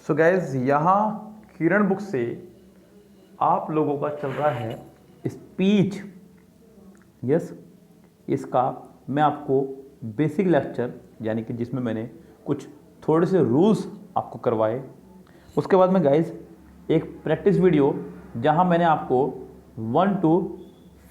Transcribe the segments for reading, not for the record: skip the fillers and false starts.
सो gas यहाँ किरण book से आप लोगों का चल रहा है स्पीच। यस, इसका मैं आपको बेसिक लेक्चर यानी कि जिसमें मैंने कुछ थोड़े से रूल्स आपको करवाए। उसके बाद में गाइस एक प्रैक्टिस वीडियो जहां मैंने आपको 1 to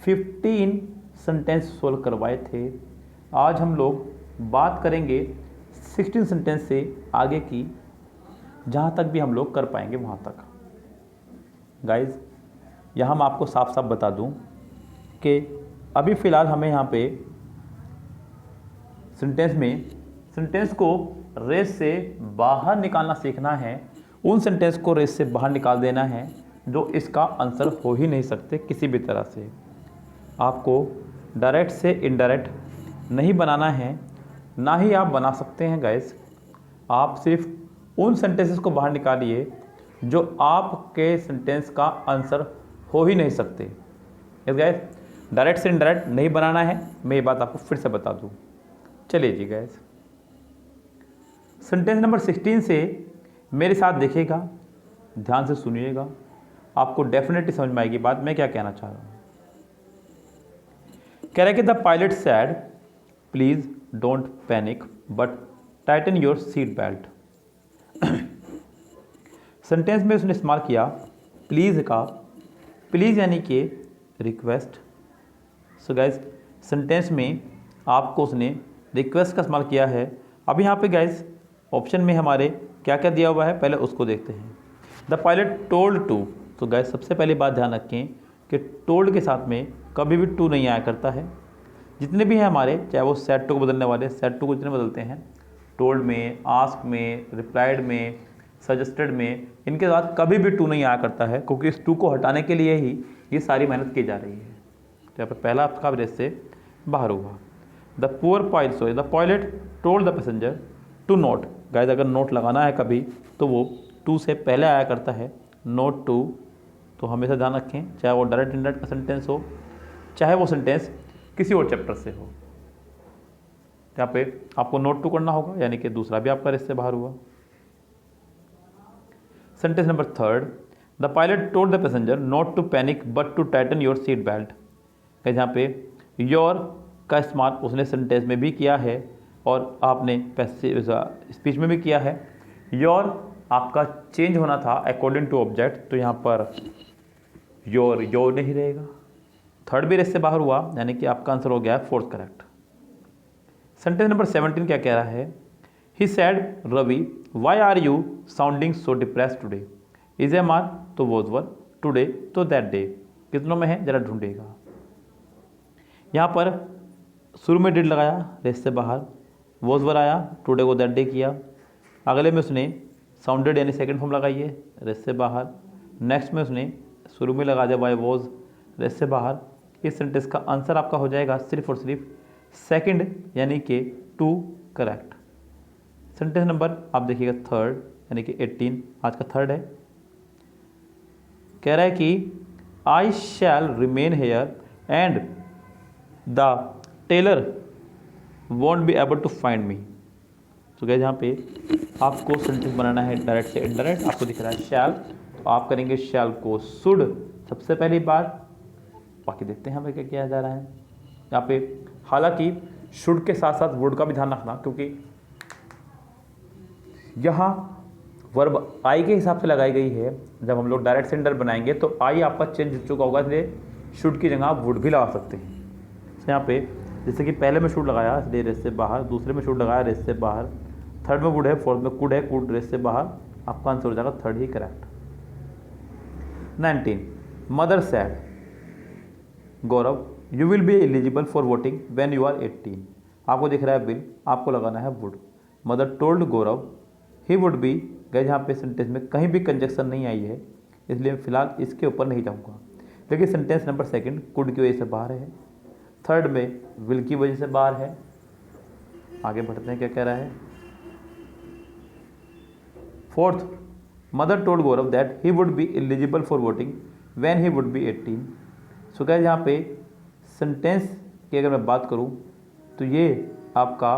15 सेंटेंस सोल्व करवाए थे। आज हम लोग बात करेंगे 16 सेंटेंस से आगे की, जहाँ तक भी हम लोग कर पाएंगे वहाँ तक। गाइस यहाँ मैं आपको साफ साफ बता दूँ कि अभी फ़िलहाल हमें यहाँ पे सेंटेंस को रेस से बाहर निकालना सीखना है। उन सेंटेंस को रेस से बाहर निकाल देना है जो इसका आंसर हो ही नहीं सकते किसी भी तरह से। आपको डायरेक्ट से इनडायरेक्ट नहीं बनाना है, ना ही आप बना सकते हैं गाइस। आप सिर्फ उन सेंटेंसेस को बाहर निकालिए जो आपके सेंटेंस का आंसर हो ही नहीं सकते। यस गाइस, डायरेक्ट से इनडायरेक्ट नहीं बनाना है। मैं ये बात आपको फिर से बता दूं। चलिए जी गाइस, सेंटेंस नंबर 16 से मेरे साथ देखिएगा, ध्यान से सुनिएगा, आपको डेफिनेटली समझ में आएगी बात मैं क्या कहना चाह रहा हूँ। कह रहा है कि the pilot sad please don't panic but Titan your seat belt. Sentence में उसने इस्तेमाल किया प्लीज़ का। प्लीज़ यानी कि रिक्वेस्ट। सो गाइस सेंटेंस में आपको उसने रिक्वेस्ट का इस्तेमाल किया है। अब यहाँ पे गाइस ऑप्शन में हमारे क्या क्या दिया हुआ है पहले उसको देखते हैं। The pilot told to. तो गाइस सबसे पहली बात ध्यान रखें कि टोल्ड के साथ में कभी भी टू नहीं आया करता है। जितने भी हैं हमारे, चाहे वो सेड टू को बदलने वाले, सेड टू को जितने बदलते हैं, टोल्ड में, आस्क में, रिप्लाइड में, सजेस्टेड में, इनके साथ कभी भी टू नहीं आया करता है, क्योंकि इस टू को हटाने के लिए ही ये सारी मेहनत की जा रही है। तो यहाँ पर पहला आपका रेस से बाहर हुआ। The pilot told the passenger to note. Guys अगर नोट लगाना है कभी तो वो टू से पहले आया करता है, नोट टू। तो हमेशा ध्यान रखें, चाहे वो डायरेक्ट इनडायरेक्ट का सेंटेंस हो, चाहे वो सेंटेंस किसी और चैप्टर से हो, यहाँ पे आपको नोट टू करना होगा, यानी कि दूसरा भी आपका रेस से बाहर हुआ। Sentence number 3, the pilot told the passenger not to panic but to tighten your seat belt. यहाँ पे योर का इस्तेमाल उसने सेंटेंस में भी किया है और आपने स्पीच में भी किया है। योर आपका चेंज होना था अकॉर्डिंग टू ऑब्जेक्ट, तो यहाँ पर योर नहीं रहेगा। थर्ड भी रेस से बाहर हुआ, यानी कि आपका आंसर हो गया फोर्थ करेक्ट। सेंटेंस नंबर 17 क्या कह रहा है। He said Ravi why are you sounding so depress today. Is am are to was were, today to that day. कितनों में है जरा ढूंढेगा। यहाँ पर शुरू में डिड लगाया, रेस से बाहर, वॉज वर आया, टुडे को दैट डे किया। अगले में उसने साउंडेड यानी सेकंड फॉर्म लगाई है, रेस से बाहर। नेक्स्ट में उसने शुरू में लगा दिया वाई वॉज, रेस से बाहर। इस सेंटेंस का आंसर आपका हो जाएगा सिर्फ और सिर्फ सेकंड यानी कि 2 करेक्ट। सेंटेंस नंबर आप देखिएगा 3 यानी कि 18 आज का थर्ड है। कह रहा है कि I shall remain here and the tailor won't be able to find me. तो क्या यहाँ पे आपको सेंटेंस बनाना है डायरेक्ट से इनडायरेक्ट। आपको दिख रहा है शैल, तो आप करेंगे शैल को शुड सबसे पहली बात। बाकी देखते हैं हमें क्या किया जा रहा है यहाँ पे। हालांकि शुड के साथ साथ वुड का भी ध्यान रखना, क्योंकि यहाँ वर्ब आई के हिसाब से लगाई गई है। जब हम लोग डायरेक्ट से इनडायरेक्ट बनाएंगे तो आई आपका चेंज हो चुका होगा, इसलिए शुड की जगह आप वुड भी लगा सकते हैं। तो यहाँ पे जैसे कि पहले में शुड लगाया इसलिए रेस से बाहर, दूसरे में शुड लगाया रेस से बाहर, थर्ड में वुड है, फोर्थ में कुड है, कुड रेस से बाहर। आपका आंसर हो जाएगा थर्ड ही correct. 19, mother said Gaurav you will be eligible for voting when you are 18। आपको दिख रहा है विल, आपको लगाना है would. Mother told Gaurav he would be. गए यहाँ पे सेंटेंस में कहीं भी कंजक्शन नहीं आई है, इसलिए फिलहाल इसके ऊपर नहीं जाऊँगा। लेकिन सेंटेंस नंबर 2 कुड की वजह से बाहर है, थर्ड में विल की वजह से बाहर है। आगे बढ़ते हैं क्या कह रहा है। Fourth, mother told Gaurav that he would B eligible for voting when he would B 18। So guys यहाँ पे सेंटेंस की अगर मैं बात करूँ तो ये आपका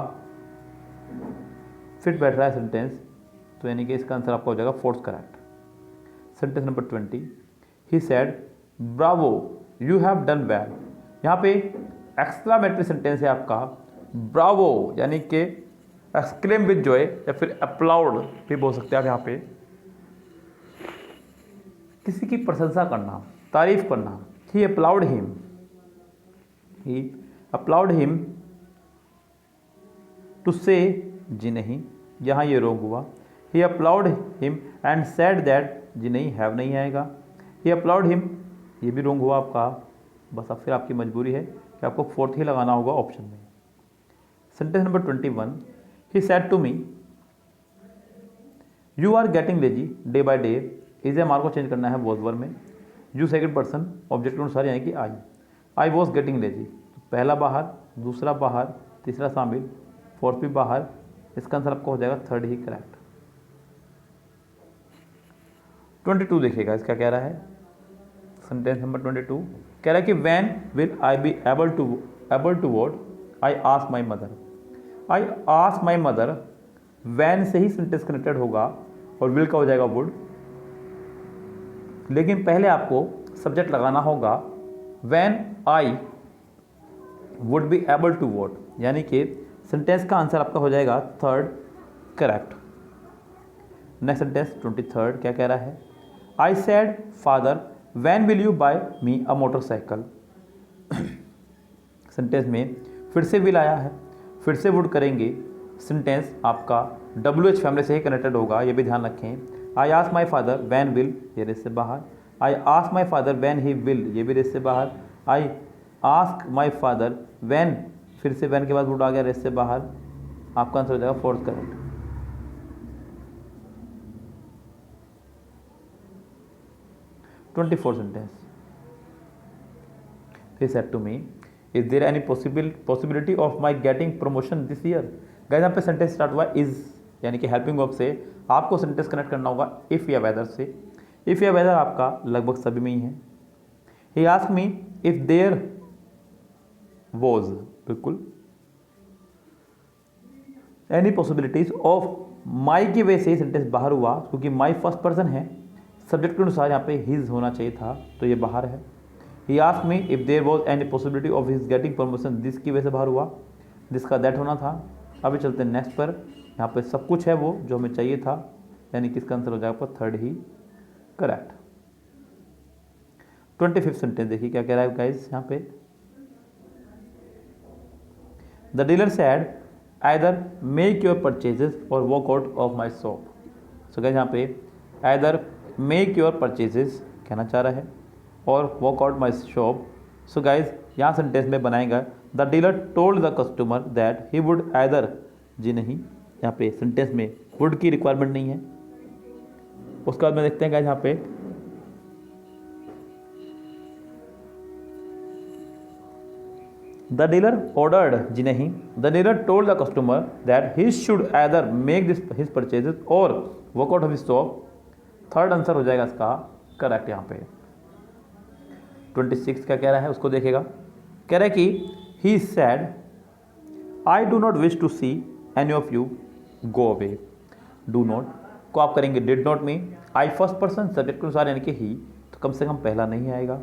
फिट बैठ रहा है सेंटेंस तो यानी कि इसका आंसर आपका हो जाएगा fourth correct. Sentence number 20, he said Bravo you have done well. यहाँ पे एक्सक्लामेटरी सेंटेंस है आपका ब्रावो, यानी कि एक्सक्लेम विद जॉय या फिर अप्लाउड भी बोल सकते हैं आप। यहाँ पे किसी की प्रशंसा करना, तारीफ करना। ही अप्लाउड हिम टू से, जी नहीं, यहाँ ये रोंग हुआ। ही अप्लाउड हिम एंड सेड दैट, जी नहीं, हैव नहीं आएगा। ही अप्लाउड हिम, ये भी रोंग हुआ आपका। बस अब फिर आपकी मजबूरी है कि आपको फोर्थ ही लगाना होगा ऑप्शन में। Sentence number 21, he said to me you are getting lazy day by day. Is am are को चेंज करना है वॉज वर्ब में। यू सेकंड पर्सन ऑब्जेक्ट के अनुसार यानी कि आई वॉज गेटिंग लेजी। पहला बाहर, दूसरा बाहर, तीसरा शामिल, फोर्थ भी बाहर। इसका आंसर आपका हो जाएगा थर्ड ही करेक्ट। 22 देखिएगा इसका कह रहा है। सेंटेंस नंबर 22 कह रहा है कि when will I be able to what I ask my mother. I ask my mother, when से ही सेंटेंस कनेक्टेड होगा और विल का हो जाएगा वुड। लेकिन पहले आपको सब्जेक्ट लगाना होगा when I would be able to what, यानी कि सेंटेंस का आंसर आपका हो जाएगा थर्ड करेक्ट। नेक्स्ट सेंटेंस 23 क्या कह रहा है, I said father when will you buy me a motorcycle. Sentence में फिर से विल आया है, फिर से वुड करेंगे। सेंटेंस आपका WH फैमिली से ही कनेक्टेड होगा, ये भी ध्यान रखें। आई ask my father when will, ये रेस से बाहर। आई ask my father when he will, ये भी रेस से बाहर। आई आस्क माई फादर व्हेन, फिर से व्हेन के बाद वुड आ गया, रेस से बाहर। आपका आंसर हो जाएगा fourth correct. 24 sentence, he said to me is there any possibility of my getting promotion this year। Guys यहाँ पे सेंटेंस स्टार्ट हुआ इज, यानी कि हेल्पिंग वर्ब से। आपको सेंटेंस कनेक्ट करना होगा इफ़ या वेदर से। इफ़ या वेदर आपका लगभग सभी में ही है। He ask me if there was, बिल्कुल। एनी पॉसिबिलिटीज ऑफ, माई की वजह से सेंटेंस बाहर हुआ क्योंकि माई फर्स्ट पर्सन है। सब्जेक्ट के अनुसार यहाँ पे हिज होना चाहिए था, तो ये बाहर है। He ask me if there was any possibility of his getting promotion, this की वजह से बाहर हुआ, जिसका दैट होना था। अभी चलते हैं नेक्स्ट पर। यहाँ पे सब कुछ है वो जो हमें चाहिए था, यानी कि इसका आंसर हो जाएगा थर्ड ही करेक्ट। 25 सेंटेंस देखिए क्या कह रहा है गाइस यहाँ पे, the dealer said either make your purchases or walk out of my shop. So guys यहाँ पे आइदर मेक योर परचेजेस कहना चाह रहा है or walk out my shop. So guys यहाँ सेंटेंस में बनाएगा the dealer told the customer that he would either, जी नहीं, यहाँ पे सेंटेंस में वुड की रिक्वायरमेंट नहीं है। उसके बाद में देखते हैं गाइज यहाँ पे द डीलर ऑर्डर्ड, जी नहीं, the dealer told the customer that he should either make this his purchases or walk out of his shop. Third answer हो जाएगा इसका करेक्ट। यहाँ पे 26 क्या कह रहा है उसको देखेगा। कह रहा है कि he said I do not wish to see any of you go away. Do not को आप करेंगे डिड नॉट में। आई फर्स्ट पर्सन सब्जेक्ट के अनुसार यानी कि ही, तो कम से कम पहला नहीं आएगा।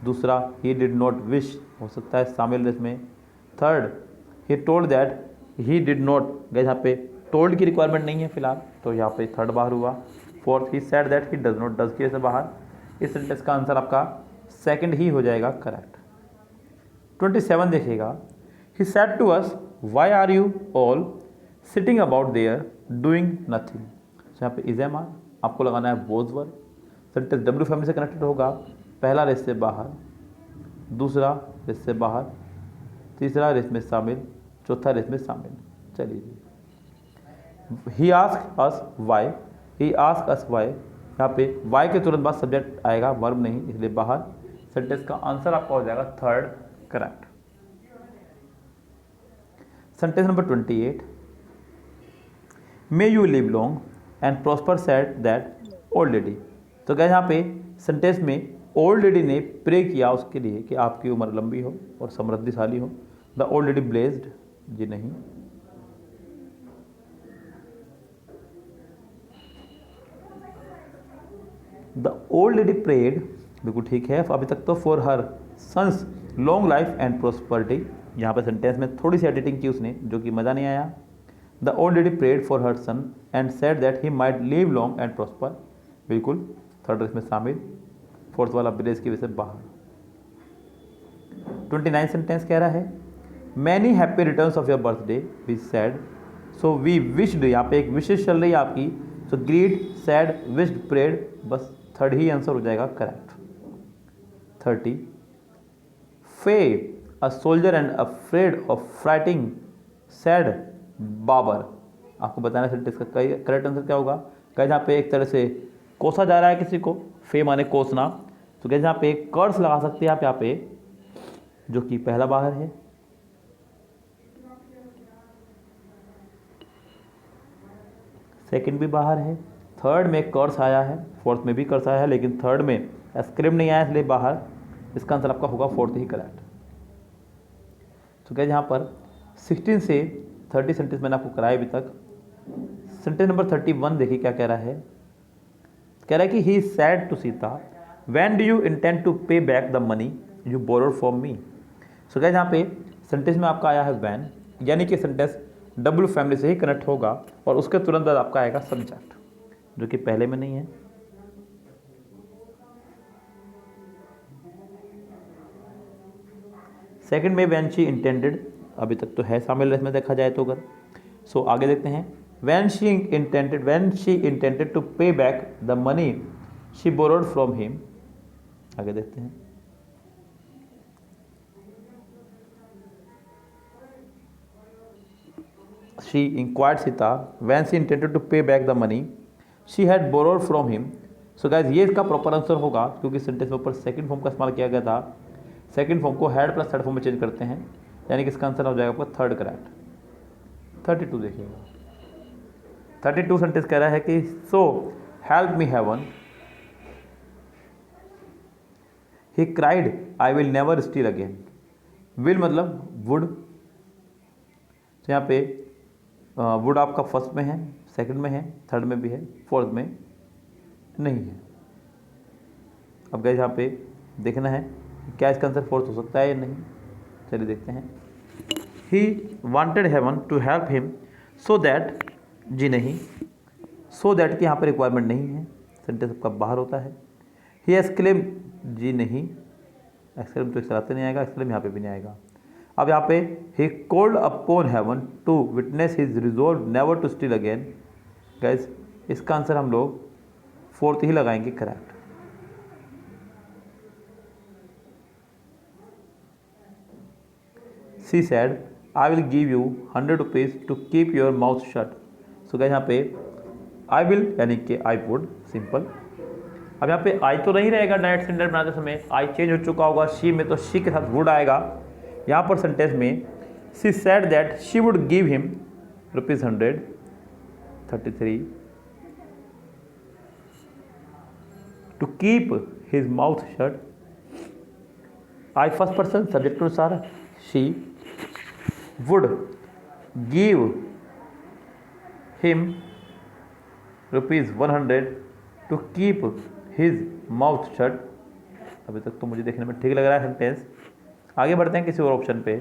दूसरा ही डिड नॉट विश हो सकता है शामिल इसमें। Third he told that he did not, गए यहाँ पे टोल्ड की रिक्वायरमेंट नहीं है फिलहाल, तो यहाँ पे थर्ड बाहर हुआ। Fourth he sad that he does not, does की वजह से बाहर। इस सेंटेंस का आंसर आपका सेकंड ही हो जाएगा करेक्ट। 27 देखिएगा, he said to us why are you all sitting about there doing nothing. यहाँ पे इज एम आर आपको लगाना है was verb. Sentence W family से कनेक्टेड होगा। पहला रेस से बाहर, दूसरा रेस से बाहर, तीसरा रेस में शामिल, चौथा रेस में शामिल। चलिए, he ask us why, he ask us why, यहाँ पे वाई के तुरंत बाद सब्जेक्ट आएगा, वर्ब नहीं, इसलिए बाहर। सेंटेंस का आंसर आपका हो जाएगा third correct. Sentence number 28, may you live long and prosper said that old lady. तो क्या यहाँ पे सेंटेंस में ओल्ड लेडी ने प्रे किया उसके लिए कि आपकी उम्र लंबी हो और समृद्धिशाली हो। द ओल्ड लेडी ब्लेस्ड, जी नहीं। द ओल्ड लेडी प्रेड, बिल्कुल ठीक है अभी तक तो, for her sons long life and prosperity. यहाँ पे सेंटेंस में थोड़ी सी एडिटिंग की उसने जो कि मज़ा नहीं आया। The old lady prayed for her son and said that he might live long and prosper, बिल्कुल थर्ड इसमें शामिल। फोर्थ वाला विलेज की वजह से बाहर। 29 सेंटेंस कह रहा है many happy returns of your birthday we said, so we wished, यहाँ पे एक विशेष चल रही है आपकी, so greet said wished prayed, बस थर्ड ही आंसर हो जाएगा करेक्ट। 30 फे a soldier and afraid of fighting said Babar, आपको बताना सेंटेंस का करेक्ट आंसर क्या होगा। कहीं जहाँ पे एक तरह से कोसा जा रहा है किसी को, फे माने कोसना, तो कहीं जहाँ पे कर्स लगा सकते हैं आप यहाँ पे, जो कि पहला बाहर है। सेकंड भी बाहर है, थर्ड में कर्स आया है, फोर्थ में भी कर्स आया है, लेकिन थर्ड में स्क्रिम नहीं आया इसलिए बाहर। इसका आंसर आपका होगा फोर्थ ही करेक्ट। तो क्या यहाँ पर 16 से 30 सेंटेंस मैंने आपको कराया अभी तक। सेंटेंस नंबर 31 देखिए क्या कह रहा है। कह रहा है कि he said to Sita when do you intend to pay back the money you borrowed from me. So क्या यहाँ पे सेंटेंस में आपका आया है वैन, यानी कि सेंटेंस डब्ल्यू फैमिली से ही कनेक्ट होगा और उसके तुरंत बाद आपका आएगा सब्जेक्ट, जो कि पहले में नहीं है। सेकंड में व्हेन शी इंटेंडेड, अभी तक तो है शामिल इसमें देखा जाए तो अगर। सो आगे देखते हैं when she intended to pay back the money she borrowed from him. आगे देखते हैं she inquired Sita when she intended to pay back the money she had borrowed from him। So guys ये इसका प्रॉपर आंसर होगा क्योंकि sentence में ऊपर second form का इस्तेमाल किया गया था। सेकंड फॉर्म को हैड प्लस थर्ड फॉर्म में चेंज करते हैं, यानी कि इसका आंसर हो जाएगा आपका थर्ड करेक्ट। 32 देखिएगा, 32 सेंटेंस कह रहा है कि so help me heaven he cried I will never steel again. Will मतलब वुड, तो यहाँ पे वुड आपका फर्स्ट में है, सेकंड में है, थर्ड में भी है, फोर्थ में नहीं है। अब गए यहाँ पे देखना है क्या इसका आंसर फोर्थ हो सकता है या नहीं। चलिए देखते हैं। He wanted heaven to help him so that, जी नहीं, सो दैट की यहाँ पे रिक्वायरमेंट नहीं है, सेंटेंस आपका बाहर होता है। ही एक्सक्लेम, जी नहीं, एक्सक्लेम तो एक चलाते नहीं आएगा, एक्सक्लेम यहाँ पे भी नहीं आएगा। अब यहाँ पे he called upon heaven to witness his resolve never to steal again. Guys इसका आंसर हम लोग फोर्थ ही लगाएंगे correct. She said I will give you 100 rupees to keep your mouth shut. So guys यहाँ पे आई विल यानी कि I would, simple. अब यहाँ पे आई तो नहीं रहेगा डायरेक्ट सेंटेंस बनाते समय, आई चेंज हो चुका होगा शी में, तो शी के साथ वुड आएगा। यहाँ पर सेंटेंस में she said that she would give him ₹100। 33 to keep his mouth shut. I first person subject के अनुसार she would give him ₹100 to keep his mouth shut. अभी तक तो मुझे देखने में ठीक लग रहा है सेंटेंस। आगे बढ़ते हैं किसी और ऑप्शन पे।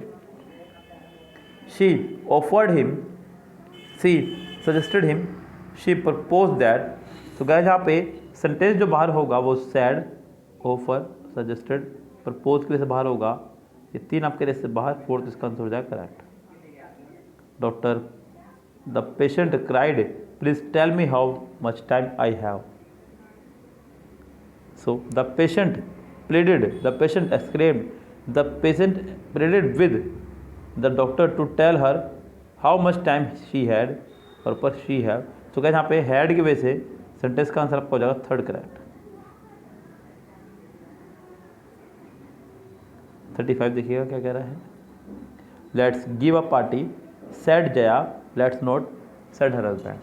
She offered him, she suggested him, she propose that. तो गाइस यहाँ पे सेंटेंस जो बाहर होगा वो सैड, ऑफर, सजेस्टेड, प्रपोज की वजह से बाहर होगा। ये तीन आपके लिए से बाहर, फोर्थ इसका आंसर हो जाएगा correct. Doctor the patient cried please tell me how much time I have. So the patient pleaded, the patient exclaimed, the patient pleaded with the doctor to tell her how much time she had, और पर she have। तो क्या यहाँ पे had की वजह से sentence का आंसर आपका हो जाएगा थर्ड करेक्ट। 35 देखिएगा क्या कह रहा है। Let's give a party said Jaya, let's note said her husband।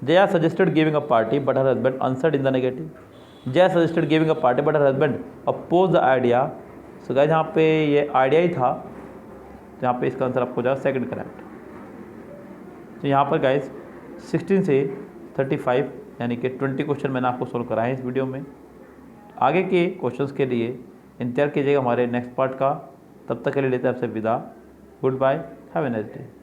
Jaya suggested giving a party but her husband answered in the negative। Jaya suggested giving a party but her husband oppose the idea. So guys यहाँ पे ये idea ही था, जहाँ पे इसका answer आपको जाएगा second correct. तो यहाँ पर गाइस 16 से 35 यानी कि 20 क्वेश्चन मैंने आपको सोल्व कराए हैं इस वीडियो में। आगे के क्वेश्चंस के लिए इंतजार कीजिएगा हमारे नेक्स्ट पार्ट का। तब तक के लिए लेते हैं आपसे विदा। Goodbye, have a nice day.